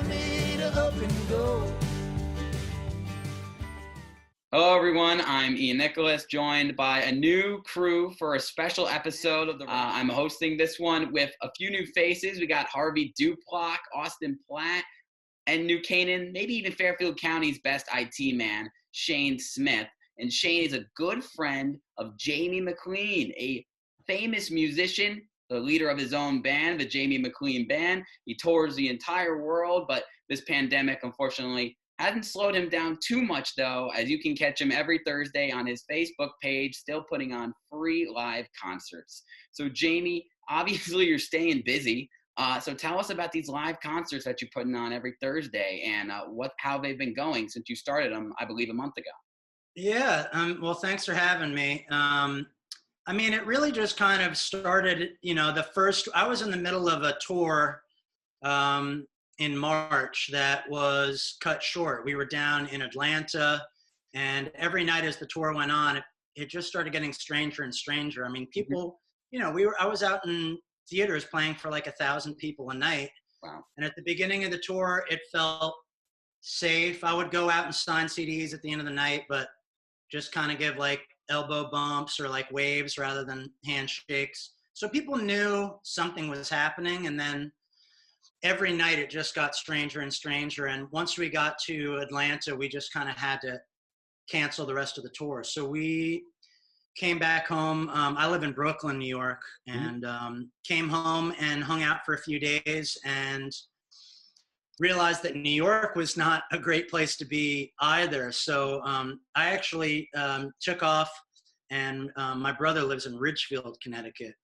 tell me to up and go. Hello, everyone. I'm Ian Nicholas, joined by a new crew for a special episode of the. I'm hosting this one with a few new faces. We got Harvey Duplock, Austin Platt, and New Canaan, maybe even Fairfield County's best IT man, Shane Smith. And Shane is a good friend of Jamie McLean, a famous musician, the leader of his own band, the Jamie McLean Band. He tours the entire world, but this pandemic, unfortunately, hasn't slowed him down too much, though, as you can catch him every Thursday on his Facebook page, still putting on free live concerts. So, Jamie, obviously you're staying busy. So tell us about these live concerts that you're putting on every Thursday and how they've been going since you started them, I believe, a month ago. Yeah, well, thanks for having me. I mean, it really just kind of started, I was in the middle of a tour in March that was cut short. We were down in Atlanta, and every night as the tour went on, it just started getting stranger and stranger. I mean, people, I was out in theaters playing for like 1,000 people a night. Wow. And at the beginning of the tour, it felt safe. I would go out and sign CDs at the end of the night, but just kind of give like elbow bumps or like waves rather than handshakes. So people knew something was happening. And then every night it just got stranger and stranger. And once we got to Atlanta, we just kind of had to cancel the rest of the tour. So we came back home. I live in Brooklyn, New York, and came home and hung out for a few days and realized that New York was not a great place to be either. So I actually took off, and my brother lives in Ridgefield, Connecticut.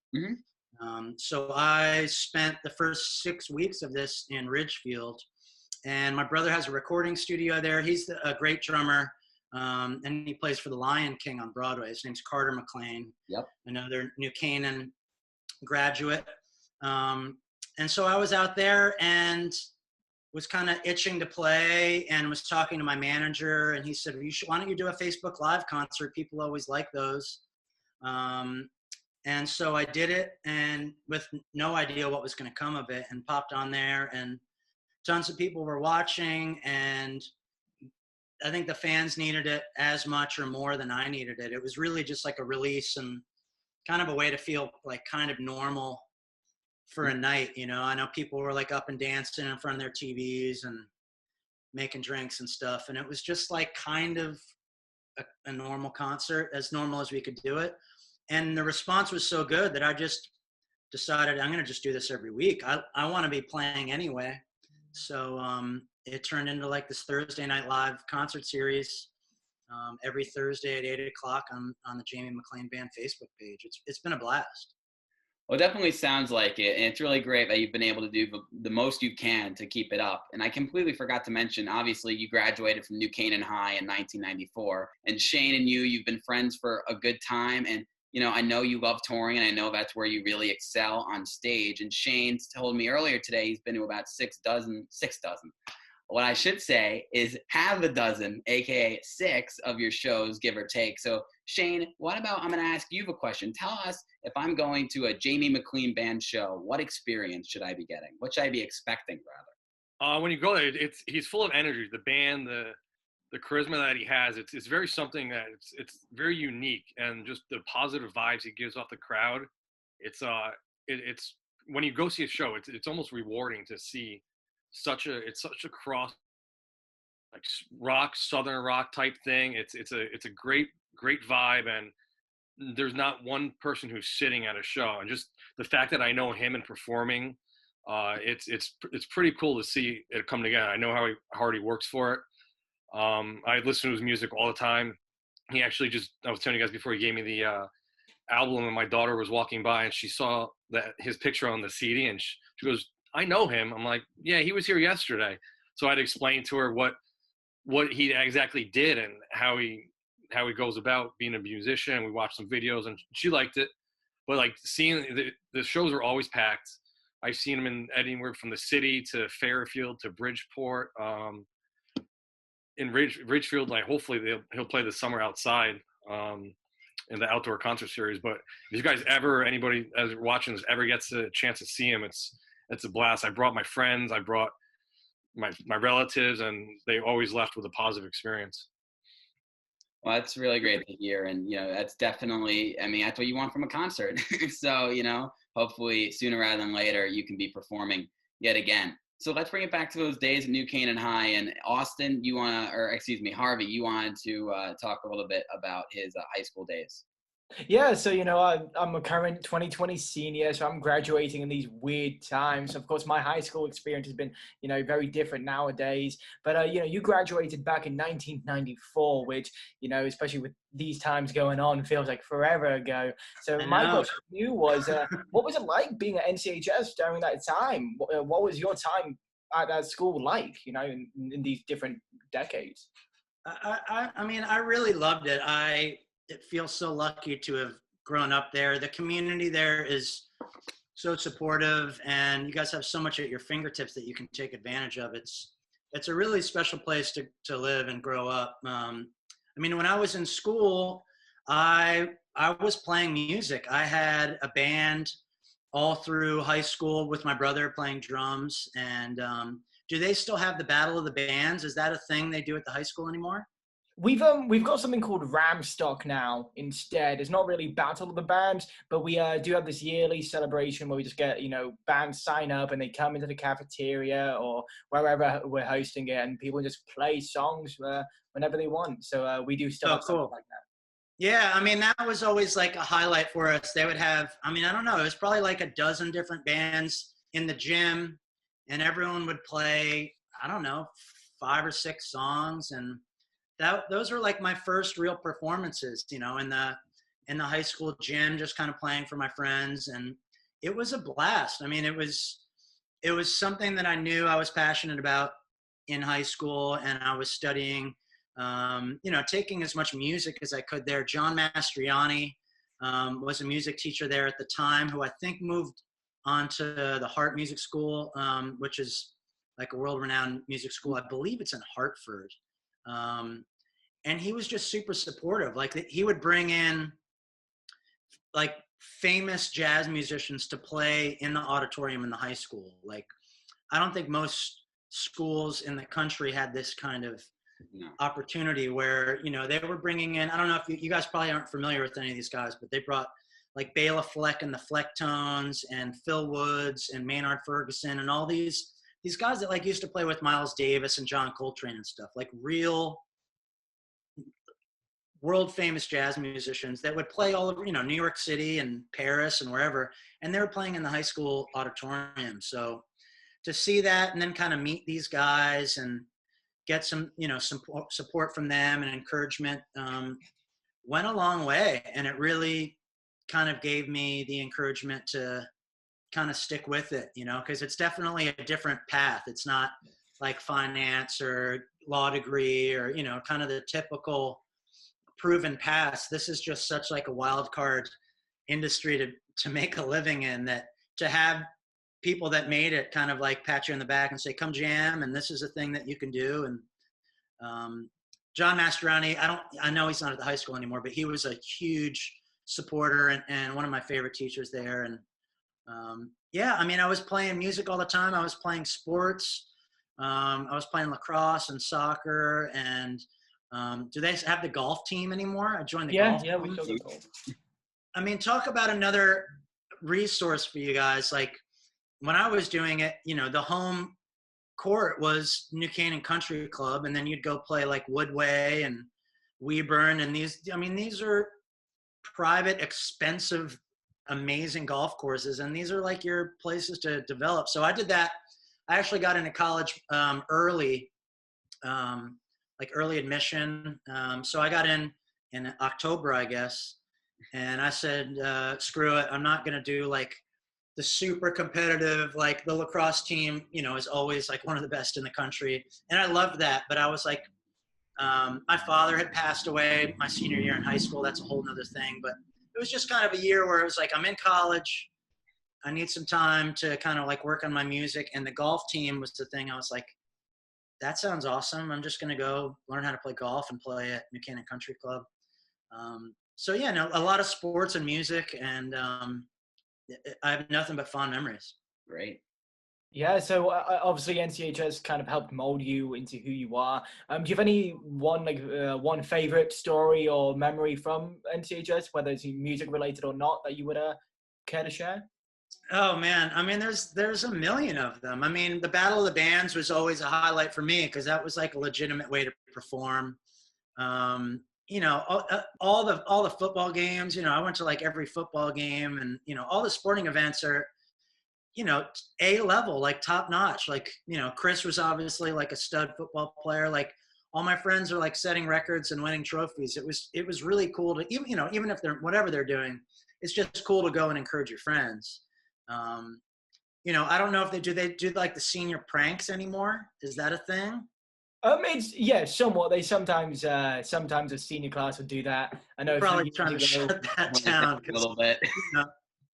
So I spent the first 6 weeks of this in Ridgefield, and my brother has a recording studio there. He's a great drummer, and he plays for the Lion King on Broadway. His name's Carter McLean. Yep. Another New Canaan graduate. And so I was out there and was kind of itching to play, and was talking to my manager, and he said, why don't you do a Facebook Live concert? People always like those. And so I did it, and with no idea what was going to come of it, and popped on there, and tons of people were watching, and I think the fans needed it as much or more than I needed it. It was really just like a release and kind of a way to feel like kind of normal for a night. I know people were like up and dancing in front of their TVs and making drinks and stuff. And it was just like kind of a normal concert, as normal as we could do it. And the response was so good that I just decided I'm going to just do this every week. I want to be playing anyway. So it turned into like this Thursday Night Live concert series every Thursday at 8:00 on the Jamie McLean Band Facebook page. It's been a blast. Well, it definitely sounds like it, and it's really great that you've been able to do the most you can to keep it up. And I completely forgot to mention, obviously, you graduated from New Canaan High in 1994, and Shane and you've been friends for a good time, and I know you love touring, and I know that's where you really excel on stage. And Shane told me earlier today he's been to about 6 dozen. What I should say is half a dozen, aka 6 of your shows, give or take. So Shane, I'm going to ask you a question. Tell us, if I'm going to a Jamie McLean Band show, what experience should I be getting? What should I be expecting, rather? When you go there, he's full of energy. The band, the charisma that he has, it's very something that it's very unique, and just the positive vibes he gives off the crowd. It's when you go see a show, it's almost rewarding to see such a cross, like rock, southern rock type thing. It's a great vibe, and there's not one person who's sitting at a show. And just the fact that I know him and performing, it's pretty cool to see it come together. I know how hard he works for it. I listen to his music all the time. He actually I was telling you guys before, he gave me the album, and my daughter was walking by and she saw his picture on the CD, and she goes, I know him. I'm like, yeah, he was here yesterday. So I had to explain to her what he exactly did and how he goes about being a musician. We watched some videos and she liked it. But like seeing the shows are always packed. I've seen him in anywhere from the city to Fairfield to Bridgeport. In Ridgefield, like hopefully he'll play this summer outside in the outdoor concert series. But if you guys anybody as watching this ever gets a chance to see him, it's a blast. I brought my friends. I brought my relatives, and they always left with a positive experience. Well, that's really great to hear. And, that's definitely, I mean, that's what you want from a concert. So, hopefully sooner rather than later, you can be performing yet again. So let's bring it back to those days at New Canaan High. And Austin, Harvey, you wanted to talk a little bit about his high school days. Yeah, so I'm a current 2020 senior, so I'm graduating in these weird times. Of course, my high school experience has been, very different nowadays. But you graduated back in 1994, which, especially with these times going on, feels like forever ago. So my question to you was, what was it like being at NCHS during that time? What was your time at that school like, in these different decades? I mean, I really loved it. It feels so lucky to have grown up there. The community there is so supportive, and you guys have so much at your fingertips that you can take advantage of. It's a really special place to live and grow up. I mean, when I was in school, I was playing music. I had a band all through high school with my brother playing drums. And do they still have the Battle of the Bands? Is that a thing they do at the high school anymore? We've got something called Ramstock now instead. It's not really Battle of the Bands, but we do have this yearly celebration where we just get bands sign up and they come into the cafeteria or wherever we're hosting it, and people just play songs whenever they want. So we do still have something like that. Yeah, I mean, that was always like a highlight for us. They would have, I mean, I don't know, it was probably like a dozen different bands in the gym, and everyone would play, I don't know, 5 or 6 songs, and those were like my first real performances, in the high school gym, just kind of playing for my friends, and it was a blast. I mean, it was something that I knew I was passionate about in high school, and I was studying, taking as much music as I could there. John Mastriani was a music teacher there at the time, who I think moved on to the Hart Music School, which is like a world-renowned music school. I believe it's in Hartford. And he was just super supportive. Like, he would bring in like famous jazz musicians to play in the auditorium in the high school. Like, I don't think most schools in the country had this kind of opportunity where, they were bringing in, I don't know if you guys probably aren't familiar with any of these guys, but they brought like Bela Fleck and the Flecktones and Phil Woods and Maynard Ferguson and all these guys that like used to play with Miles Davis and John Coltrane and stuff, like real world famous jazz musicians that would play all over, New York City and Paris and wherever. And they were playing in the high school auditorium. So to see that and then kind of meet these guys and get some, some support from them and encouragement went a long way. And it really kind of gave me the encouragement to kind of stick with it, because it's definitely a different path. It's not like finance or law degree or, kind of the typical proven path. This is just such like a wild card industry to make a living in, that to have people that made it kind of like pat you on the back and say, come jam, and this is a thing that you can do. And John Mastriani, I know he's not at the high school anymore, but he was a huge supporter and one of my favorite teachers there. And yeah, I mean, I was playing music all the time. I was playing sports. I was playing lacrosse and soccer. And do they have the golf team anymore? I joined the golf team. Yeah, we still do golf. I mean, talk about another resource for you guys. Like, when I was doing it, the home court was New Canaan Country Club, and then you'd go play like Woodway and Weburn, and these are private, expensive, amazing golf courses, and these are like your places to develop. So I did that. I actually got into college early, like early admission. So I got in October, I guess, and I said, screw it. I'm not going to do like the super competitive, like the lacrosse team, is always like one of the best in the country. And I loved that. But I was like, my father had passed away my senior year in high school. That's a whole nother thing. But it was just kind of a year where it was like, I'm in college. I need some time to kind of like work on my music. And the golf team was the thing. I was like, that sounds awesome. I'm just going to go learn how to play golf and play at New Canaan Country Club. So yeah, no, a lot of sports and music, and I have nothing but fond memories. Great. Yeah, so obviously NCHS kind of helped mold you into who you are. Do you have any one favorite story or memory from NCHS, whether it's music related or not, that you would care to share? Oh man, I mean, there's a million of them. I mean, the Battle of the Bands was always a highlight for me because that was like a legitimate way to perform. You know, all the football games. You know, I went to like every football game, and you know, all the sporting events are, you know, A level, like top notch. Like, you know, Chris was obviously like a stud football player. Like all my friends are like setting records and winning trophies. It was really cool to even, you know, even if they're whatever they're doing, it's just cool to go and encourage your friends. Um, you know, I don't know if they do like the senior pranks anymore. Is that a thing? It's yeah, somewhat. They sometimes a senior class would do that. I know You're a few probably trying to years ago. shut that Only down a because, little bit. you know,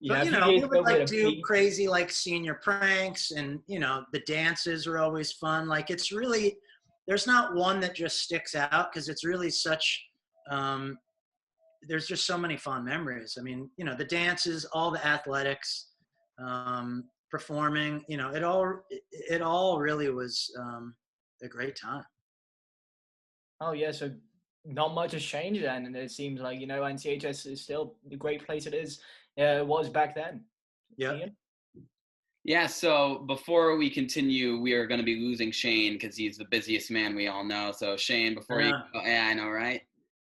Yeah, but a you few know, years we ago would we had like a do beat. crazy like senior pranks, and you know, the dances are always fun. Like it's really, there's not one that just sticks out because it's really such. Um, there's just so many fond memories. I mean, you know, the dances, all the athletics, performing. You know, it all really was a great time. Oh yeah, so not much has changed then, and it seems like NCHS is still the great place it was back then. Yep. Ian? Yeah, so before we continue, we are going to be losing Shane because he's the busiest man we all know. So Shane, before you, yeah, I know, right?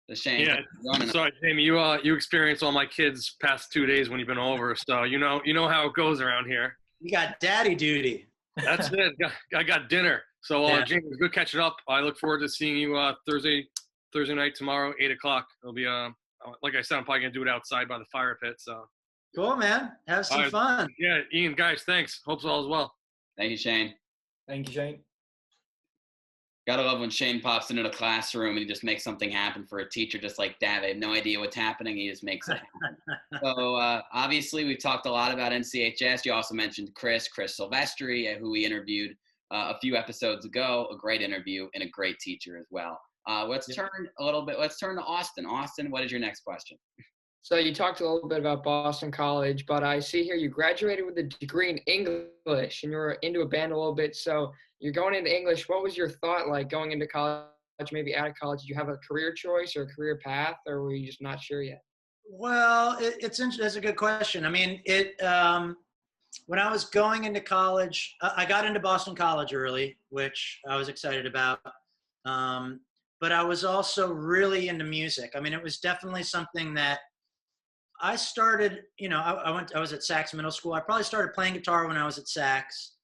So Shane, Yeah. thanks for joining us. Sorry, Jamie. You experienced all my kids past 2 days when you've been over, so you know how it goes around here. You got daddy duty. That's it. I got dinner. So Yeah. Jamie, it was good catching up. I look forward to seeing you Thursday night tomorrow, 8 o'clock. It'll be like I said, I'm probably gonna do it outside by the fire pit. So Cool, man. Have some fun. yeah, Ian, guys, thanks. Hope all is well. Thank you, Shane. Thank you, Shane. Gotta love when Shane pops into the classroom and he just makes something happen for a teacher just like that. They have no idea what's happening. He just makes it happen. So obviously we've talked a lot about NCHS. You also mentioned Chris Silvestri, who we interviewed a few episodes ago. A great interview and a great teacher as well. Let's turn to Austin. Austin, what is your next question? So you talked a little bit about Boston College, but I see here you graduated with a degree in English and you're into a band a little bit. So you're going into English. What was your thought like going into college, maybe out of college? Did you have a career choice or a career path, or were you just not sure yet? Well, that's a good question. I mean, when I was going into college, I got into Boston College early, which I was excited about. But I was also really into music. I mean, it was definitely something that I started, you know, I was at Sax Middle School. I probably started playing guitar when I was at Sax.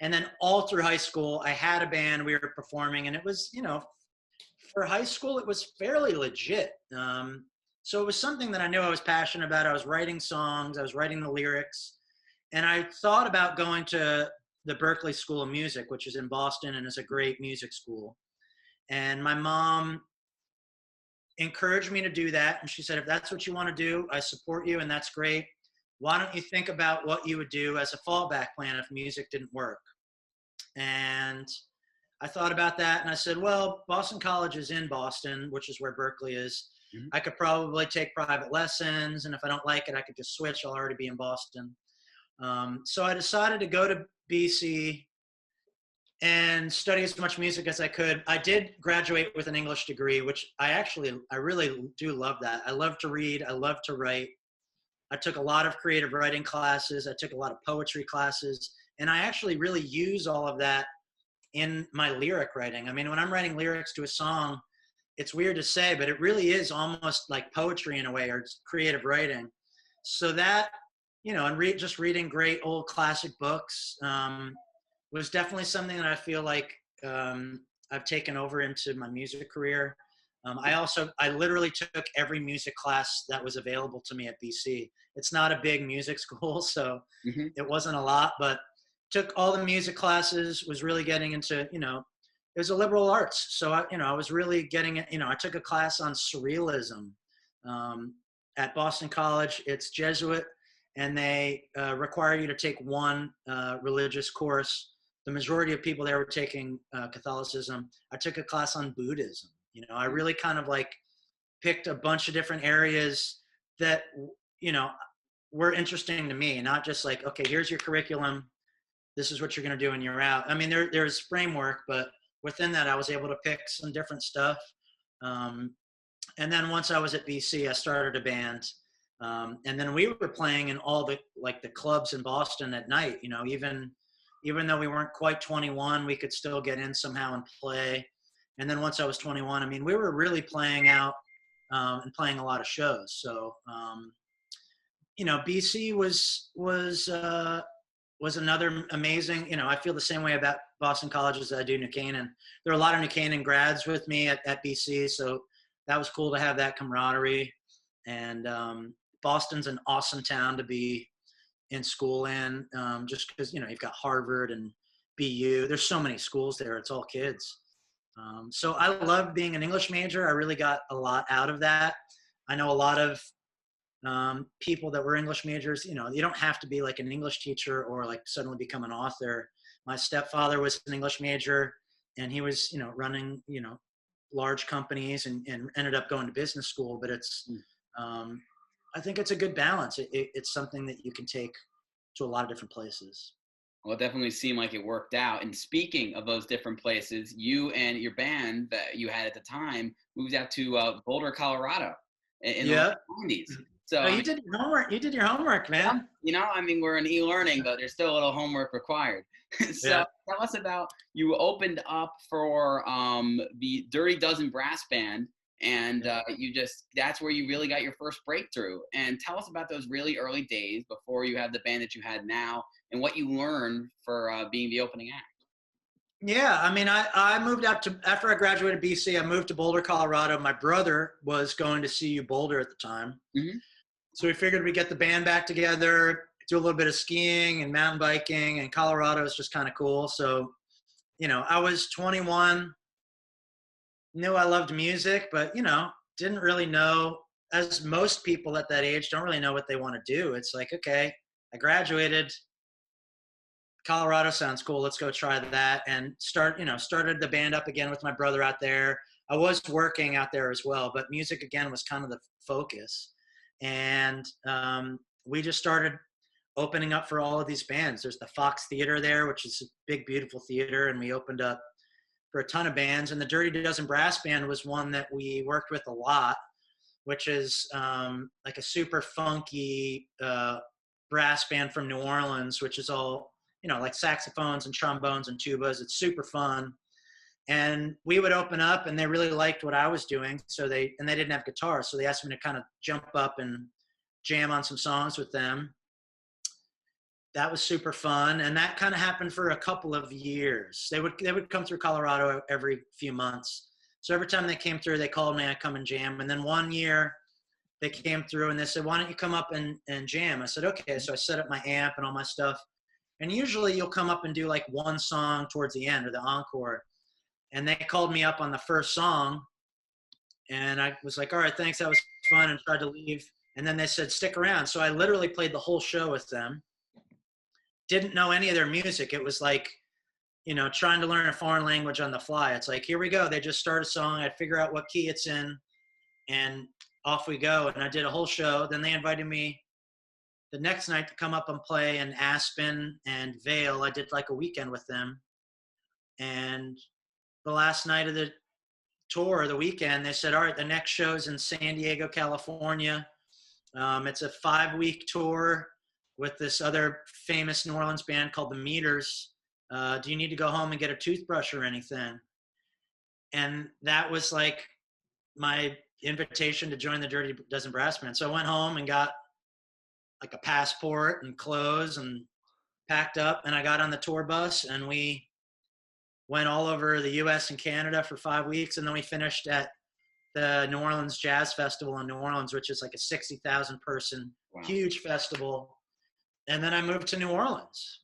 And then all through high school, I had a band, we were performing, and it was, you know, for high school, it was fairly legit. So it was something that I knew I was passionate about. I was writing songs, I was writing the lyrics. And I thought about going to the Berklee School of Music, which is in Boston and is a great music school. And my mom encouraged me to do that. And she said, if that's what you want to do, I support you and that's great. Why don't you think about what you would do as a fallback plan if music didn't work? And I thought about that and I said, well, Boston College is in Boston, which is where Berklee is. Mm-hmm. I could probably take private lessons. And if I don't like it, I could just switch. I'll already be in Boston. So I decided to go to BC and study as much music as I could. I did graduate with an English degree, which I really do love that. I love to read. I love to write. I took a lot of creative writing classes. I took a lot of poetry classes. And I actually really use all of that in my lyric writing. I mean, when I'm writing lyrics to a song, it's weird to say, but it really is almost like poetry in a way, or it's creative writing. So that, you know, and just reading great old classic books, was definitely something that I feel like I've taken over into my music career. I literally took every music class that was available to me at BC. It's not a big music school, so it wasn't a lot, but took all the music classes, was really getting into, you know, it was a liberal arts. So, I was really getting, I took a class on surrealism at Boston College. It's Jesuit, and they require you to take one religious course. The majority of people there were taking Catholicism. I took a class on Buddhism. You know, I really kind of like picked a bunch of different areas that, you know, were interesting to me, not just like, okay, here's your curriculum. this is what you're going to do when you're out. I mean, there's framework, but within that, I was able to pick some different stuff. And then once I was at BC, I started a band. And then we were playing in all the clubs in Boston at night. You know, even though we weren't quite 21, we could still get in somehow and play. And then once I was 21, I mean, we were really playing out and playing a lot of shows. So, you know, BC was another amazing. You know, I feel the same way about Boston College as I do New Canaan. There are a lot of New Canaan grads with me at BC, so that was cool to have that camaraderie. And Boston's an awesome town to be in school in, just because, you know, you've got Harvard and BU. There's so many schools there. It's all kids. So I love being an English major. I really got a lot out of that. I know a lot of people that were English majors. You know, you don't have to be like an English teacher or like suddenly become an author. My stepfather was an English major, and he was, you know, running, you know, large companies and ended up going to business school. But it's, I think it's a good balance. It's something that you can take to a lot of different places. Well, it definitely seemed like it worked out. And speaking of those different places, you and your band that you had at the time moved out to Boulder, Colorado in the 90s. So you did your homework. You did your homework, man. Yeah, you know, I mean, we're in e-learning, but there's still a little homework required. So tell us about, you opened up for the Dirty Dozen Brass Band, and that's where you really got your first breakthrough. And tell us about those really early days before you had the band that you had now, and what you learned for being the opening act. Yeah, I mean, I moved out to, after I graduated BC, I moved to Boulder, Colorado. My brother was going to CU Boulder at the time. Mm-hmm. So we figured we'd get the band back together, do a little bit of skiing and mountain biking, and Colorado is just kind of cool. So, you know, I was 21, knew I loved music, but, you know, didn't really know, as most people at that age don't really know what they want to do. It's like, okay, I graduated, Colorado sounds cool, let's go try that, and started the band up again with my brother out there. I was working out there as well, but music again was kind of the focus. And we just started opening up for all of these bands. There's the Fox Theater there, which is a big, beautiful theater, and we opened up for a ton of bands. And the Dirty Dozen Brass Band was one that we worked with a lot, which is like a super funky brass band from New Orleans, which is all, you know, like saxophones and trombones and tubas. It's super fun. And we would open up, and they really liked what I was doing. So they didn't have guitars, so they asked me to kind of jump up and jam on some songs with them. That was super fun, and that kind of happened for a couple of years. They would come through Colorado every few months. So every time they came through, they called me, I'd come and jam. And then one year they came through and they said, why don't you come up and jam? I said, okay. So I set up my amp and all my stuff. And usually you'll come up and do like one song towards the end or the encore. And they called me up on the first song, and I was like, all right, thanks, that was fun, and tried to leave. And then they said, stick around. So I literally played the whole show with them. Didn't know any of their music. It was like, you know, trying to learn a foreign language on the fly. It's like, here we go. They just start a song. I'd figure out what key it's in, and off we go. And I did a whole show. Then they invited me the next night to come up and play in Aspen and Vail. I did like a weekend with them. And the last night of the tour, the weekend, they said, all right, the next show's in San Diego, California. It's a 5-week tour with this other famous New Orleans band called the Meters. Do you need to go home and get a toothbrush or anything? And that was like my invitation to join the Dirty Dozen Brass Band. So I went home and got like a passport and clothes and packed up, and I got on the tour bus, and we went all over the US and Canada for 5 weeks. And then we finished at the New Orleans Jazz Festival in New Orleans, which is like a 60,000 person, huge festival. And then I moved to New Orleans.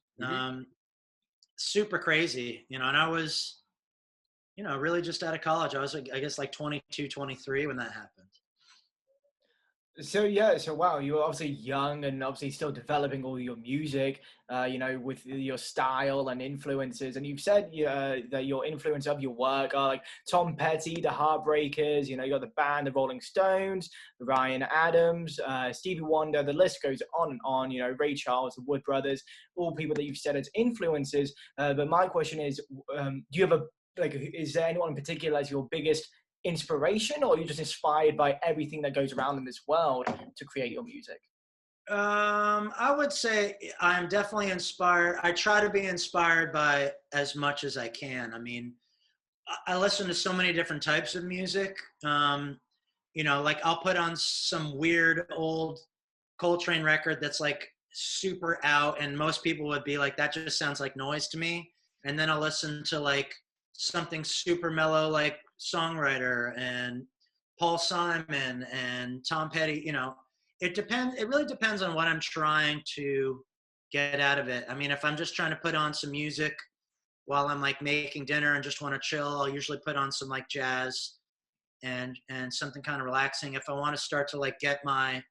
Super crazy, you know, and I was, you know, really just out of college. I was, I guess, like 22, 23 when that happened. So yeah, so wow, you're obviously young and obviously still developing all your music, with your style and influences. And you've said that your influence of your work are like Tom Petty, the Heartbreakers. You got the band, the Rolling Stones, Ryan Adams, Stevie Wonder. The list goes on and on. Ray Charles, the Wood Brothers, all people that you've said as influences. But my question is, do you have is there anyone in particular as your biggest inspiration, or are you just inspired by everything that goes around in this world to create your music? I would say I'm definitely inspired. I try to be inspired by as much as I can. I mean, I listen to so many different types of music. Like I'll put on some weird old Coltrane record that's like super out, and most people would be like, that just sounds like noise to me. And then I'll listen to like something super mellow, like Songwriter and Paul Simon and Tom Petty. It depends. It really depends on what I'm trying to get out of it. I mean, if I'm just trying to put on some music while I'm like making dinner and just want to chill, I'll usually put on some like jazz and something kind of relaxing. If I want to start to like get my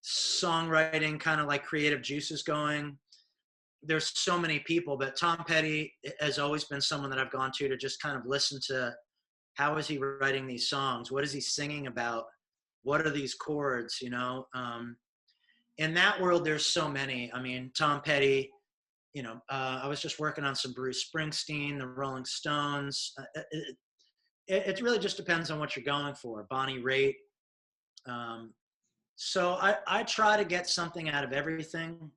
songwriting kind of like creative juices going, there's so many people, but Tom Petty has always been someone that I've gone to just kind of listen to, how is he writing these songs? What is he singing about? What are these chords? In that world, there's so many. I mean, Tom Petty, I was just working on some Bruce Springsteen, the Rolling Stones. It really just depends on what you're going for. Bonnie Raitt. So I try to get something out of everything.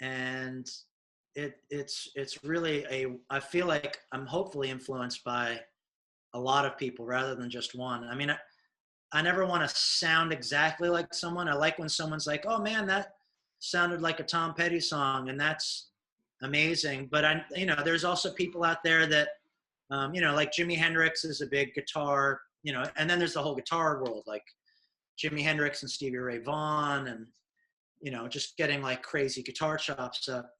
And it's really I feel like I'm hopefully influenced by a lot of people rather than just one. I mean, I never want to sound exactly like someone. I like when someone's like, oh man, that sounded like a Tom Petty song, and that's amazing. But there's also people out there that, like Jimi Hendrix is a big guitar, and then there's the whole guitar world, like Jimi Hendrix and Stevie Ray Vaughan, and, just getting like crazy guitar chops up,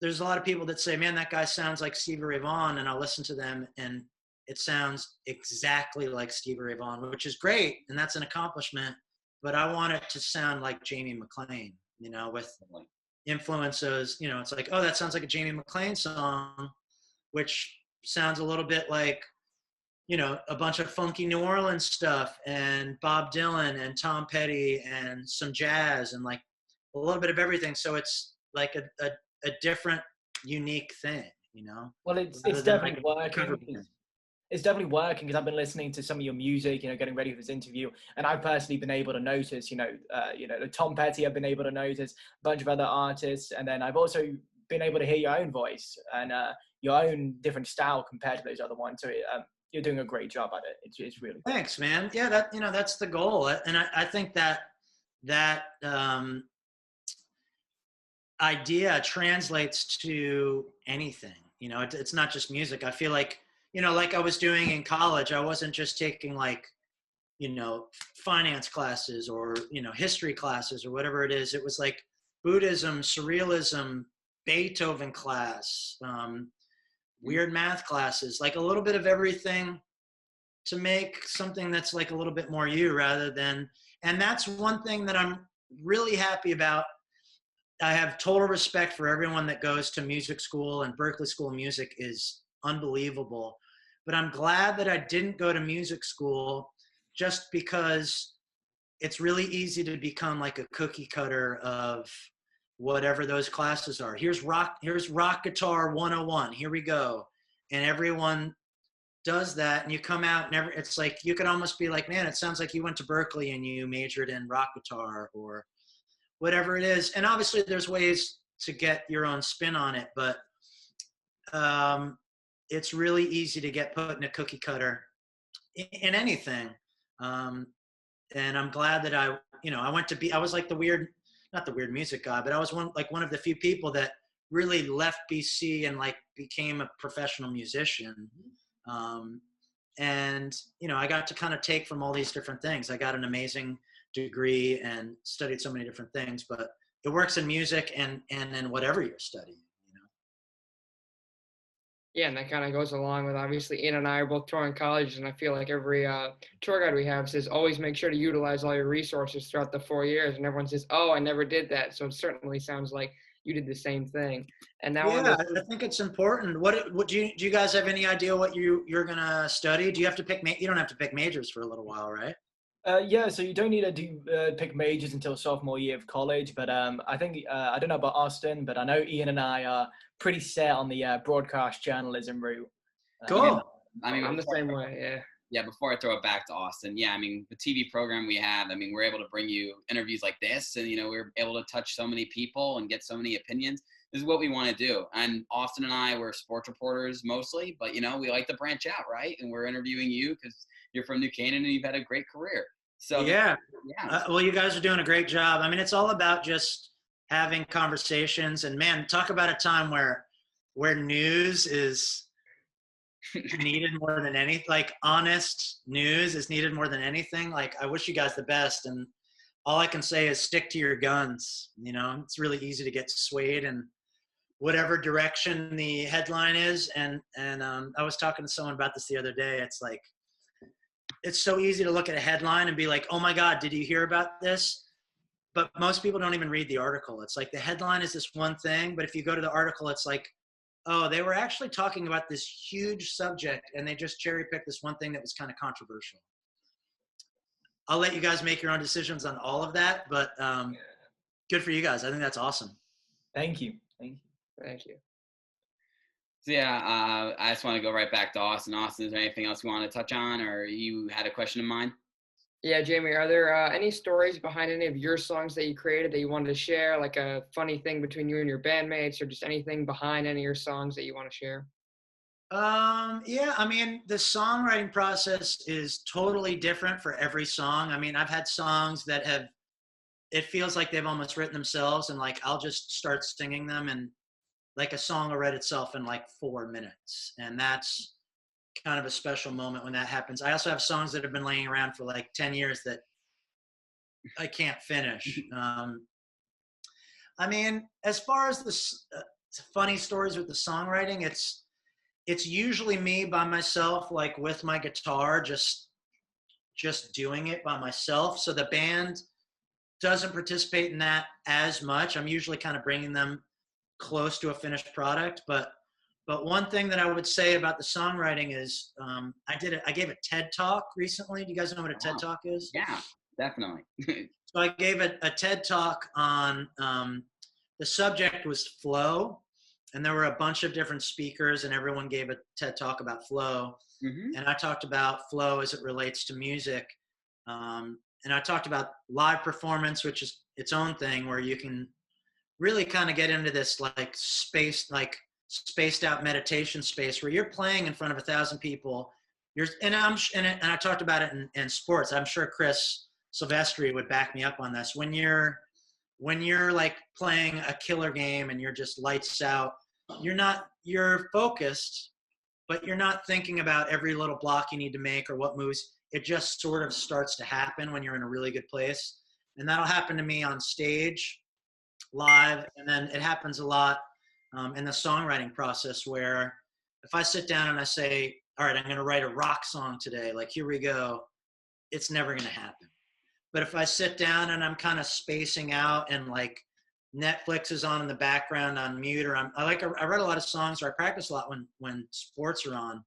there's a lot of people that say, man, that guy sounds like Stevie Ray Vaughan, and I'll listen to them and it sounds exactly like Stevie Ray Vaughan, which is great, and that's an accomplishment. But I want it to sound like Jamie McLean, with influences. It's like, oh, that sounds like a Jamie McLean song, which sounds a little bit like, a bunch of funky New Orleans stuff, and Bob Dylan and Tom Petty and some jazz and like a little bit of everything. So it's like a different, unique thing, Well, it's rather than definitely like a cover working. band. It's definitely working because I've been listening to some of your music, getting ready for this interview, and I've personally been able to notice, the Tom Petty I've been able to notice, a bunch of other artists, and then I've also been able to hear your own voice and your own different style compared to those other ones. So you're doing a great job at it. It's really cool. Thanks, man. Yeah, that's the goal, and I think that idea translates to anything. It's not just music. I feel like, like I was doing in college, I wasn't just taking like, finance classes or, history classes or whatever it is. It was like Buddhism, surrealism, Beethoven class, weird math classes, like a little bit of everything to make something that's like a little bit more you rather than, and that's one thing that I'm really happy about. I have total respect for everyone that goes to music school, and Berklee School of Music is unbelievable. But I'm glad that I didn't go to music school, just because it's really easy to become like a cookie cutter of whatever those classes are. Here's rock guitar 101. Here we go. And everyone does that, and you come out and it's like, you could almost be like, man, it sounds like you went to Berklee and you majored in rock guitar or whatever it is. And obviously there's ways to get your own spin on it, but it's really easy to get put in a cookie cutter in anything. And I'm glad that I was like not the weird music guy, but I was one of the few people that really left BC and like became a professional musician. And I got to kind of take from all these different things. I got an amazing degree and studied so many different things, but it works in music and in whatever you're studying. Yeah, and that kind of goes along with obviously Ian and I are both touring colleges, and I feel like every tour guide we have says always make sure to utilize all your resources throughout the 4 years, and everyone says, "Oh, I never did that." So it certainly sounds like you did the same thing. And now on Yeah, this, I think it's important. What do you guys have any idea what you're gonna study? Do you have to pick you don't have to pick majors for a little while, right? Yeah, so you don't need to pick majors until sophomore year of college, but I think I don't know about Austin, but I know Ian and I are pretty set on the broadcast journalism route. Yeah, Cool. I mean, I'm the same way. Yeah. yeah, before I throw it back to Austin, yeah, I mean, the TV program we have, I mean, we're able to bring you interviews like this, and, you know, we're able to touch so many people and get so many opinions. This is what we want to do. And Austin and I, we're sports reporters mostly, but, you know, we like to branch out, right? And we're interviewing you because you're from New Canaan and you've had a great career. So, Yeah. yeah. Well, you guys are doing a great job. I mean, it's all about just having conversations, and man, talk about a time where news is needed more than anything. Like honest news is needed more than anything. Like I wish you guys the best, and all I can say is stick to your guns. You know, it's really easy to get swayed in whatever direction the headline is. And I was talking to someone about this the other day. It's like it's so easy to look at a headline and be like, "Oh my God, did you hear about this?" But most people don't even read the article. It's like the headline is this one thing, but if you go to the article, it's like, oh, they were actually talking about this huge subject and they just cherry picked this one thing that was kind of controversial. I'll let you guys make your own decisions on all of that, but good for you guys. I think that's awesome. Thank you. Thank you. Thank you. So, yeah, I just want to go right back to Austin. Austin, is there anything else you want to touch on, or you had a question in mind? Yeah, Jamie, are there any stories behind any of your songs that you created that you wanted to share, like a funny thing between you and your bandmates, or just anything behind any of your songs that you want to share? Yeah, I mean, the songwriting process is totally different for every song. I mean, I've had songs that have, it feels like they've almost written themselves, and like I'll just start singing them, and like a song will write itself in like 4 minutes. And that's kind of a special moment when that happens. I also have songs that have been laying around for like 10 years that I can't finish. I mean, as far as the funny stories with the songwriting, it's usually me by myself, like with my guitar, just doing it by myself. So the band doesn't participate in that as much. I'm usually kind of bringing them close to a finished product. But one thing that I would say about the songwriting is I gave a TED Talk recently. Do you guys know what a TED Talk is? Yeah, definitely. So I gave a TED Talk on the subject was flow, and there were a bunch of different speakers, and everyone gave a TED Talk about flow. Mm-hmm. And I talked about flow as it relates to music. And I talked about live performance, which is its own thing, where you can really kind of get into this like spaced out meditation space where you're playing in front of 1,000 people. And I talked about it in sports. I'm sure Chris Silvestri would back me up on this. When you're like playing a killer game and you're just lights out, you're focused, but you're not thinking about every little block you need to make or what moves. It just sort of starts to happen when you're in a really good place. And that'll happen to me on stage, live, and then it happens a lot in the songwriting process where if I sit down and I say, all right, I'm going to write a rock song today, like here we go, it's never going to happen. But if I sit down and I'm kind of spacing out and like Netflix is on in the background on mute, or I write a lot of songs, or I practice a lot when sports are on.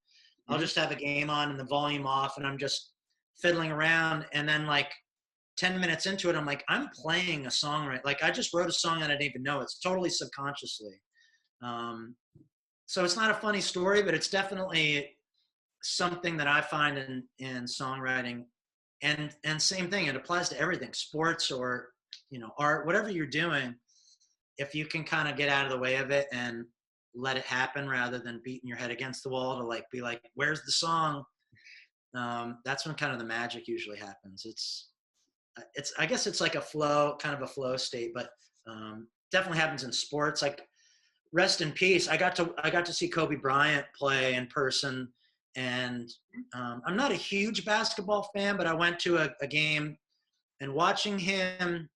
I'll just have a game on and the volume off and I'm just fiddling around, and then like 10 minutes into it, I'm like, I'm playing a song, right? Like I just wrote a song and I didn't even know. It's totally subconsciously. So it's not a funny story, but it's definitely something that I find in songwriting. And same thing, it applies to everything, sports or, you know, art, whatever you're doing. If you can kind of get out of the way of it and let it happen rather than beating your head against the wall to like be like, where's the song? That's when kind of the magic usually happens. I guess it's like a flow, kind of a flow state, but definitely happens in sports. Like rest in peace. I got to see Kobe Bryant play in person, and I'm not a huge basketball fan, but I went to a game and watching him.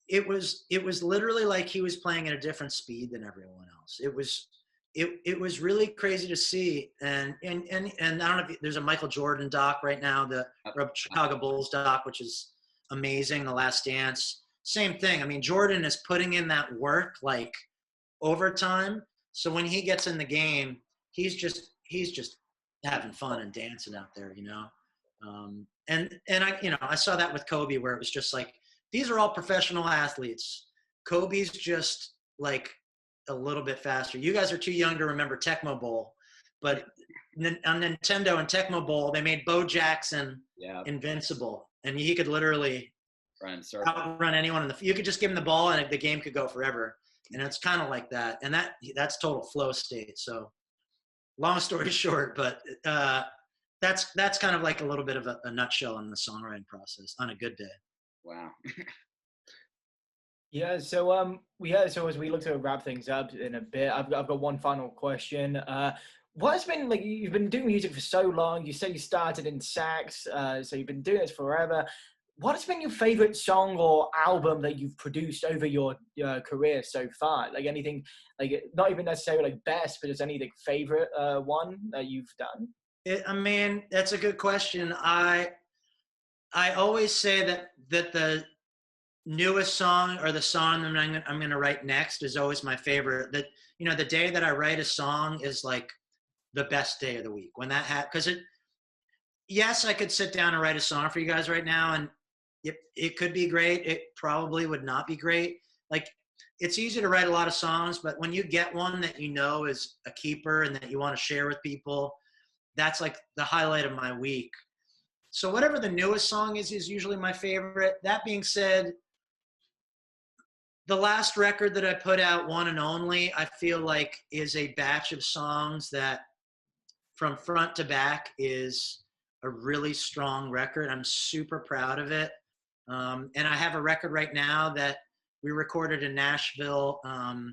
It was literally like he was playing at a different speed than everyone else. It was it was really crazy to see. And I don't know if there's a Michael Jordan doc right now, the Chicago Bulls doc, which is amazing. The Last Dance, same thing. I mean, Jordan is putting in that work like overtime. So when he gets in the game, he's just having fun and dancing out there, you know. And I saw that with Kobe, where it was just like, these are all professional athletes. Kobe's just like a little bit faster. You guys are too young to remember Tecmo Bowl, but on Nintendo and Tecmo Bowl, they made Bo Jackson invincible, and he could literally outrun anyone you could just give him the ball and the game could go forever. And it's kind of like that, and that's total flow state. So long story short, but that's kind of like a little bit of a nutshell in the songwriting process on a good day. Wow. Yeah, so so as we look to wrap things up in a bit, I've got one final question. What has been, like, you've been doing music for so long, you say you started in sax, so you've been doing this forever. What has been your favorite song or album that you've produced over your career so far? Like anything, like not even necessarily like best, but just any like favorite one that you've done? I mean, that's a good question. I always say that the newest song or the song that I'm going to write next is always my favorite. That, you know, the day that I write a song is like the best day of the week when that because yes, I could sit down and write a song for you guys right now, and it could be great. It probably would not be great. Like, it's easy to write a lot of songs, but when you get one that you know is a keeper and that you want to share with people, that's like the highlight of my week. So whatever the newest song is usually my favorite. That being said, the last record that I put out, One and Only, I feel like is a batch of songs that from front to back is a really strong record. I'm super proud of it. And I have a record right now that we recorded in Nashville, I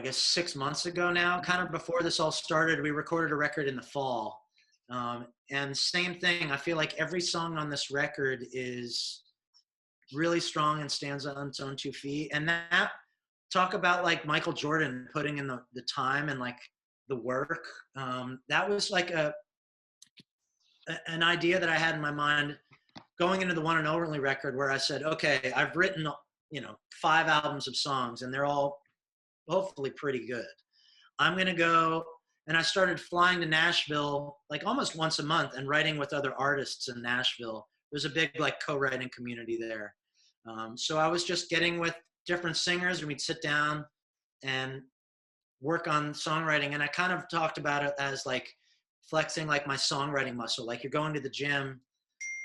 guess 6 months ago now, kind of before this all started. We recorded a record in the fall. And same thing, I feel like every song on this record is really strong and stands on its own 2 feet. And that, talk about like Michael Jordan putting in the time and like the work. That was like an idea that I had in my mind going into the One and Only record, where I said, okay, I've written, 5 albums of songs and they're all hopefully pretty good. I'm going to go, and I started flying to Nashville like almost once a month and writing with other artists in Nashville. There's a big like co-writing community there. So I was just getting with different singers and we'd sit down and work on songwriting. And I kind of talked about it as like flexing like my songwriting muscle. Like you're going to the gym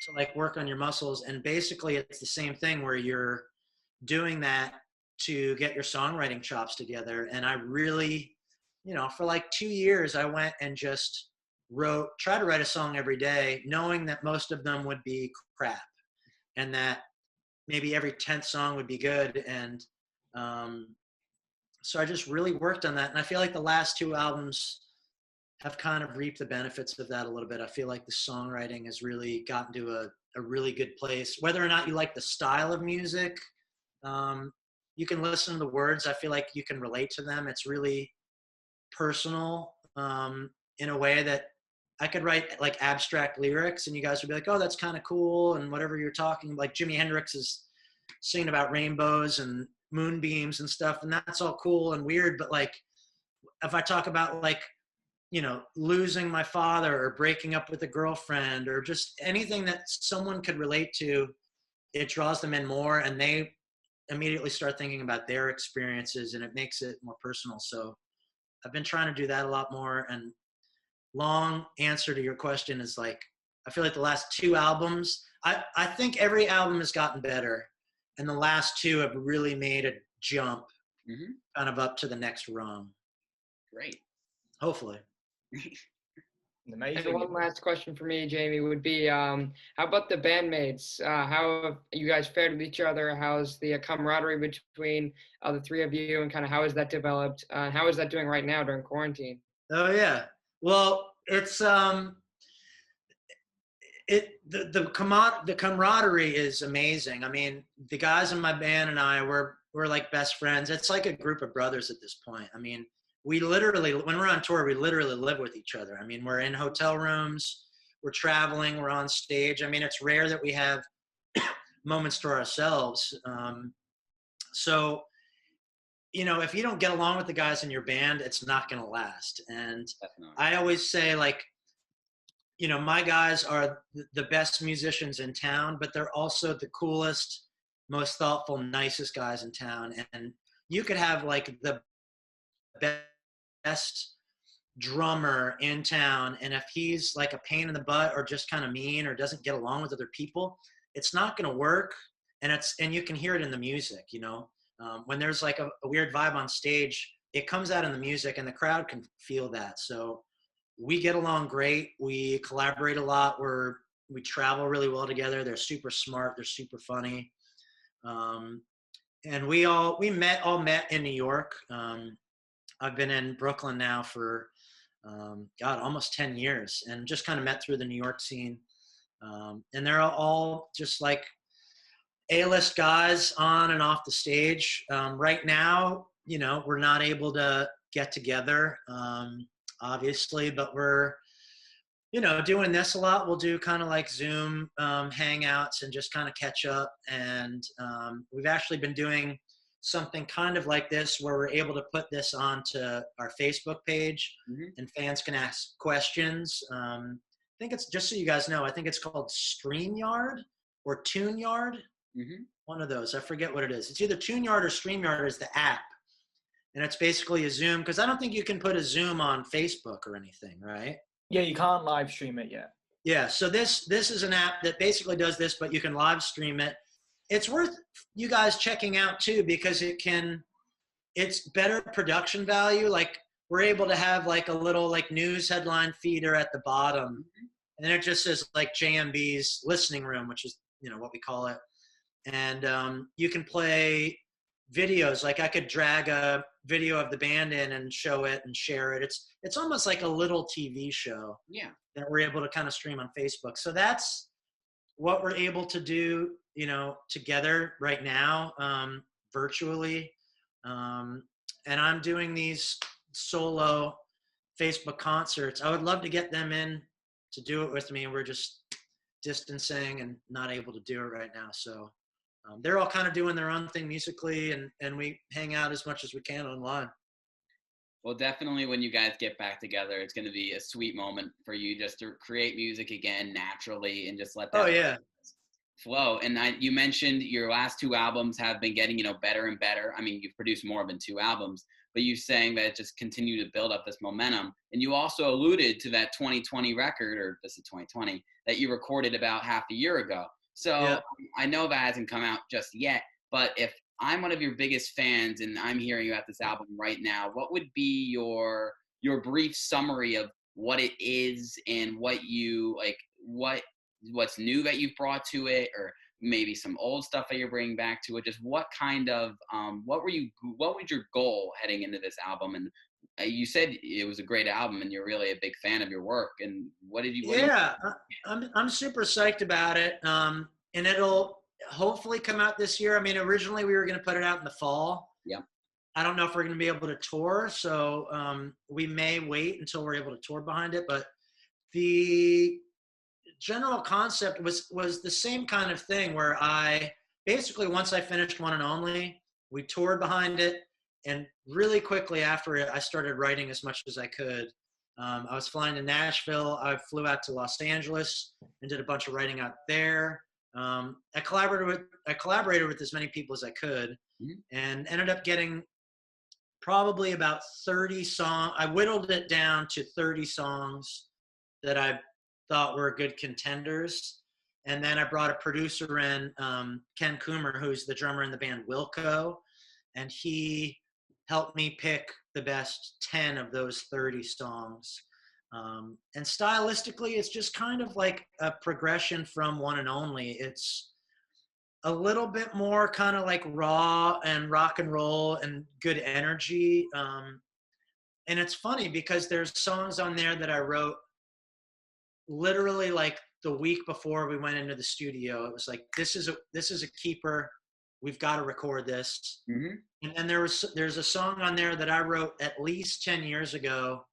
to like work on your muscles. And basically it's the same thing where you're doing that to get your songwriting chops together. And I really, for like 2 years, I went and just try to write a song every day, knowing that most of them would be crap and that maybe every 10th song would be good. And so I just really worked on that. And I feel like the last 2 albums have kind of reaped the benefits of that a little bit. I feel like the songwriting has really gotten to a really good place. Whether or not you like the style of music, you can listen to the words. I feel like you can relate to them. It's really personal in a way that I could write like abstract lyrics and you guys would be like, oh, that's kind of cool. And whatever you're talking, like Jimi Hendrix is singing about rainbows and moonbeams and stuff. And that's all cool and weird. But like, if I talk about like, losing my father or breaking up with a girlfriend or just anything that someone could relate to, it draws them in more and they immediately start thinking about their experiences and it makes it more personal. So I've been trying to do that a lot more. And long answer to your question is like, I feel like the last 2 albums, I think every album has gotten better. And the last 2 have really made a jump kind of up to the next rung. Great. Hopefully. Amazing. And one last question for me, Jamie, would be, how about the bandmates? How have you guys fared with each other? How's the camaraderie between the 3 of you, and kind of how has that developed? How is that doing right now during quarantine? Oh yeah. Well, it's the camaraderie is amazing. I mean, the guys in my band and I were we're like best friends. It's like a group of brothers at this point. I mean, we literally, when we're on tour, we literally live with each other. I mean, we're in hotel rooms, we're traveling, we're on stage. I mean, it's rare that we have moments to ourselves. So, you know, if you don't get along with the guys in your band, it's not going to last. And Definitely. I always say, like, you know, my guys are the best musicians in town, but they're also the coolest, most thoughtful, nicest guys in town. And you could have like the best drummer in town, and if he's like a pain in the butt or just kind of mean or doesn't get along with other people, it's not going to work. And you can hear it in the music, you know. When there's like a weird vibe on stage, it comes out in the music and the crowd can feel that. So we get along great. We collaborate a lot. We travel really well together. They're super smart. They're super funny. And we all met in New York. I've been in Brooklyn now for, almost 10 years, and just kind of met through the New York scene. And they're all just like A-list guys on and off the stage. Right now, you know, we're not able to get together, obviously, but we're, you know, doing this a lot. We'll do kind of like Zoom hangouts and just kind of catch up. And we've actually been doing something kind of like this where we're able to put this onto our Facebook page, and fans can ask questions. I think it's, just so you guys know, I think it's called StreamYard or TuneYard. One of those. I forget what it is. It's either TuneYard or StreamYard is the app. And it's basically a Zoom, because I don't think you can put a Zoom on Facebook or anything, right? Yeah, you can't live stream it yet. Yeah, so this is an app that basically does this, but you can live stream it. It's worth you guys checking out too, because it's better production value. Like, we're able to have like a little like news headline feeder at the bottom, and then it just says like JMB's listening room, which is, you know, what we call it. And you can play videos. Like, I could drag a video of the band in and show it and share it. It's almost like a little TV show. Yeah. That we're able to kind of stream on Facebook. So that's what we're able to do, you know, together right now, virtually. And I'm doing these solo Facebook concerts. I would love to get them in to do it with me. We're just distancing and not able to do it right now. So they're all kind of doing their own thing musically, and we hang out as much as we can online. Well, definitely when you guys get back together, it's going to be a sweet moment for you just to create music again naturally and just let that flow. And you mentioned your last two albums have been getting, you know, better and better. I mean, you've produced more than two albums, but you're saying that it just continue to build up this momentum. And you also alluded to that 2020 record, or this is 2020, that you recorded about half a year ago. So I know that hasn't come out just yet, but if I'm one of your biggest fans and I'm hearing about this album right now, what would be your brief summary of what it is and what you like, what's new that you've brought to it, or maybe some old stuff that you're bringing back to it? Just what kind of what was your goal heading into this album? And you said it was a great album and you're really a big fan of your work, and I'm super psyched about it. And it'll hopefully come out this year. I mean, originally we were going to put it out in the fall. Yeah. I don't know if we're going to be able to tour, so we may wait until we're able to tour behind it. But the general concept was the same kind of thing, where I basically, once I finished One and Only, we toured behind it, and really quickly after it, I started writing as much as I could. I was flying to Nashville. I flew out to Los Angeles and did a bunch of writing out there. I collaborated with as many people as I could, and ended up getting probably about 30 songs. I whittled it down to 30 songs that I thought were good contenders. And then I brought a producer in, Ken Coomer, who's the drummer in the band Wilco, and he helped me pick the best 10 of those 30 songs. And stylistically, it's just kind of like a progression from One and Only. It's a little bit more kind of like raw and rock and roll and good energy. And it's funny because there's songs on there that I wrote literally like the week before we went into the studio. It was like, this is a keeper. we've got to record this. Mm-hmm. And then there's a song on there that I wrote at least 10 years ago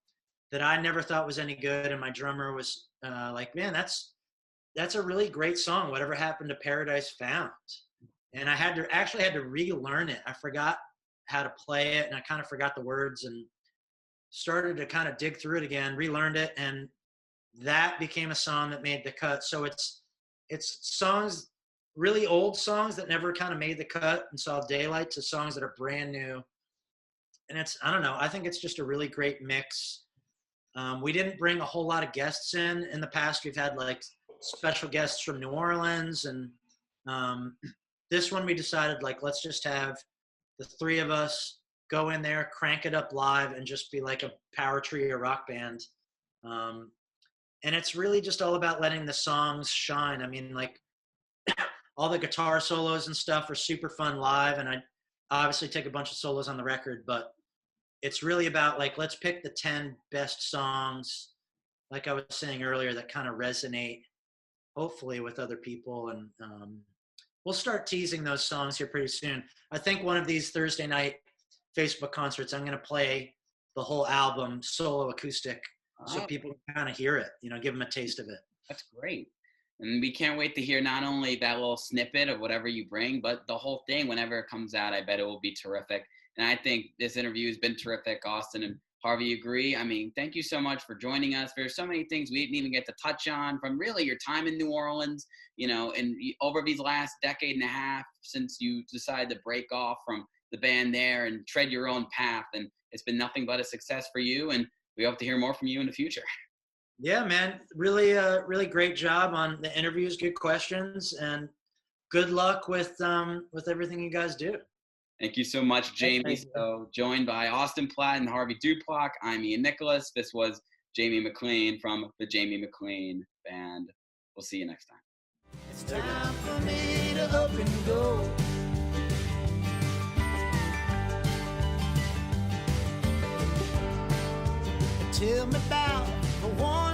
that I never thought was any good. And my drummer was like, man, that's a really great song. Whatever happened to Paradise Found? And I had to relearn it. I forgot how to play it, and I kind of forgot the words, and started to kind of dig through it again, relearned it, and that became a song that made the cut. So it's songs, really old songs that never kind of made the cut and saw daylight, to songs that are brand new. And I don't know, I think it's just a really great mix. We didn't bring a whole lot of guests in the past. We've had like special guests from New Orleans, and this one we decided, like, let's just have the three of us go in there, crank it up live, and just be like a power trio rock band. And it's really just all about letting the songs shine. I mean, like, all the guitar solos and stuff are super fun live, and I obviously take a bunch of solos on the record, but it's really about, like, let's pick the 10 best songs, like I was saying earlier, that kind of resonate, hopefully, with other people. And we'll start teasing those songs here pretty soon. I think one of these Thursday night Facebook concerts, I'm going to play the whole album solo acoustic, so people can kind of hear it, give them a taste of it. That's great. And we can't wait to hear not only that little snippet of whatever you bring, but the whole thing whenever it comes out. I bet it will be terrific. And I think this interview has been terrific. Austin and Harvey agree. I mean, thank you so much for joining us. There's so many things we didn't even get to touch on, from really your time in New Orleans, and over these last decade and a half since you decided to break off from the band there and tread your own path. And it's been nothing but a success for you. And we hope to hear more from you in the future. Yeah, man. Really, really great job on the interviews. Good questions, and good luck with everything you guys do. Thank you so much, Jamie. So, joined by Austin Platt and Harvey Duplock, I'm Ian Nicholas. This was Jamie McLean from the Jamie McLean Band. We'll see you next time. It's time for me to up and go. Tell me about the one